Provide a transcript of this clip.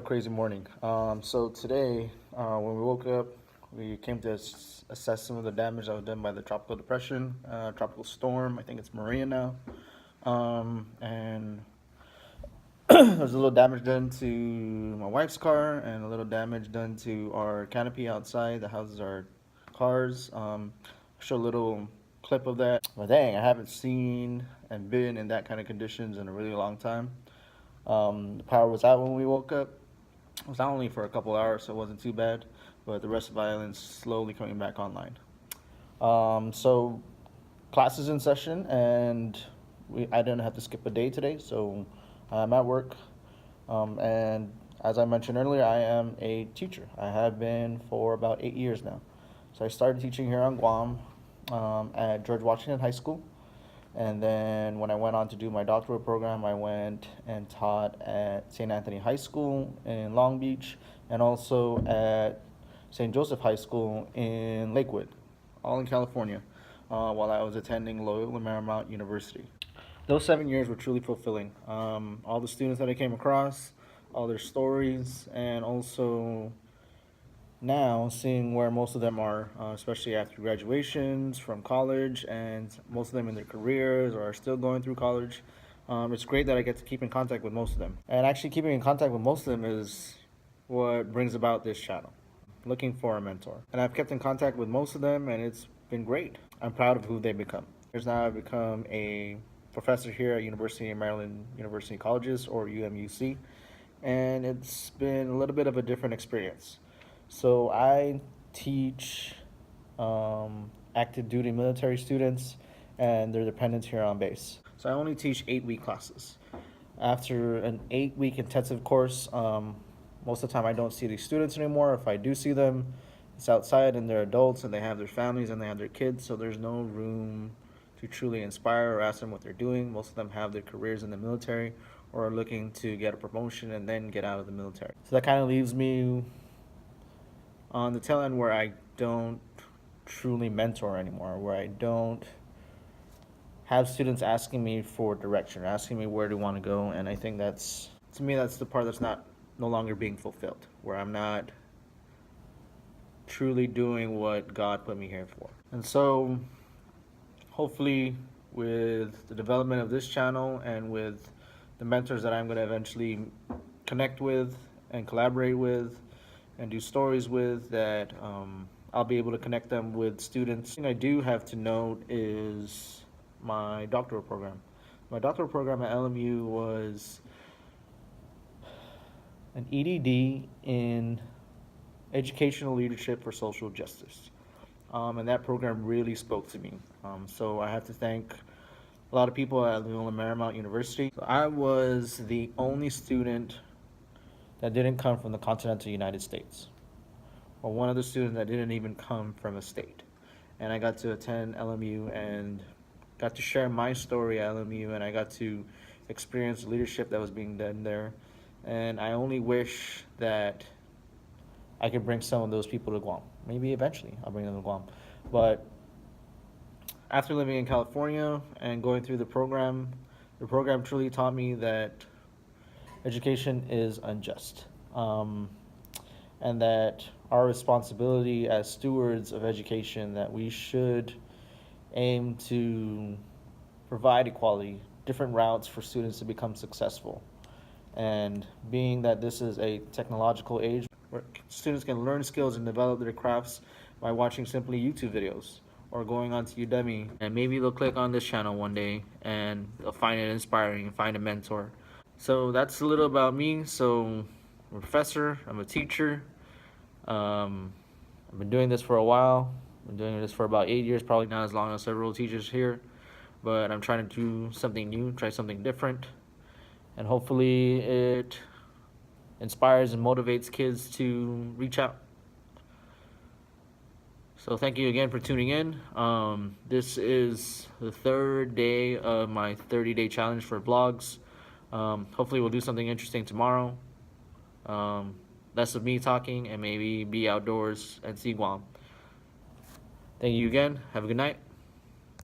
crazy morning. So today, when we woke up, we came to assess some of the damage that was done by the tropical depression, tropical storm. I think it's Maria now. And there's a little damage done to my wife's car and a little damage done to our canopy outside that houses our cars. Show a little clip of that. But dang, I haven't seen and been in that kind of conditions in a really long time. The power was out when we woke up. It was only for a couple hours, so it wasn't too bad, but the rest of the island's slowly coming back online. So class is in session, and I didn't have to skip a day today, so I'm at work. And as I mentioned earlier, I am a teacher. I have been for about 8 years now. So I started teaching here on Guam at George Washington High School. And then when I went on to do my doctoral program, I went and taught at St. Anthony High School in Long Beach and also at St. Joseph High School in Lakewood, all in California, while I was attending Loyola Marymount University. Those 7 years were truly fulfilling. All the students that I came across, all their stories, and also now seeing where most of them are, especially after graduations from college, and most of them in their careers or are still going through college. It's great that I get to keep in contact with most of them. And actually keeping in contact with most of them is what brings about this channel, looking for a mentor. And I've kept in contact with most of them, and it's been great. I'm proud of who they've become. Here's now I've become a professor here at University of Maryland University Colleges, or UMUC, and it's been a little bit of a different experience. So I teach active duty military students and their dependents here on base. So I only teach 8-week classes. After an 8-week intensive course, most of the time I don't see these students anymore. If I do see them, it's outside and they're adults and they have their families and they have their kids, so there's no room to truly inspire or ask them what they're doing. Most of them have their careers in the military or are looking to get a promotion and then get out of the military. So that kind of leaves me on the tail end where I don't truly mentor anymore, where I don't have students asking me for direction, asking me where to want to go. And I think that's, to me, that's the part that's no longer being fulfilled, where I'm not truly doing what God put me here for. And so hopefully with the development of this channel and with the mentors that I'm going to eventually connect with and collaborate with and do stories with, that I'll be able to connect them with students. The thing I do have to note is my doctoral program. My doctoral program at LMU was an EDD in educational leadership for social justice. And that program really spoke to me. So I have to thank a lot of people at Loyola Marymount University. So I was the only student that didn't come from the continental United States, or one other student that didn't even come from a state. And I got to attend LMU and got to share my story at LMU, and I got to experience the leadership that was being done there. And I only wish that I could bring some of those people to Guam. Maybe eventually I'll bring them to Guam. But after living in California and going through the program truly taught me that education is unjust, and that our responsibility as stewards of education, that we should aim to provide equality, different routes for students to become successful. And being that this is a technological age where students can learn skills and develop their crafts by watching simply YouTube videos or going onto Udemy, and maybe they'll click on this channel one day and they'll find it inspiring and find a mentor. So that's a little about me. So I'm a professor, I'm a teacher. I've been doing this for a while. I've been doing this for about 8 years, probably not as long as several teachers here, but I'm trying to do something new, try something different, and hopefully it inspires and motivates kids to reach out. So thank you again for tuning in. This is the 3rd day of my 30-day challenge for vlogs. Hopefully we'll do something interesting tomorrow. Less of me talking and maybe be outdoors and see Guam. Thank you again. Have a good night.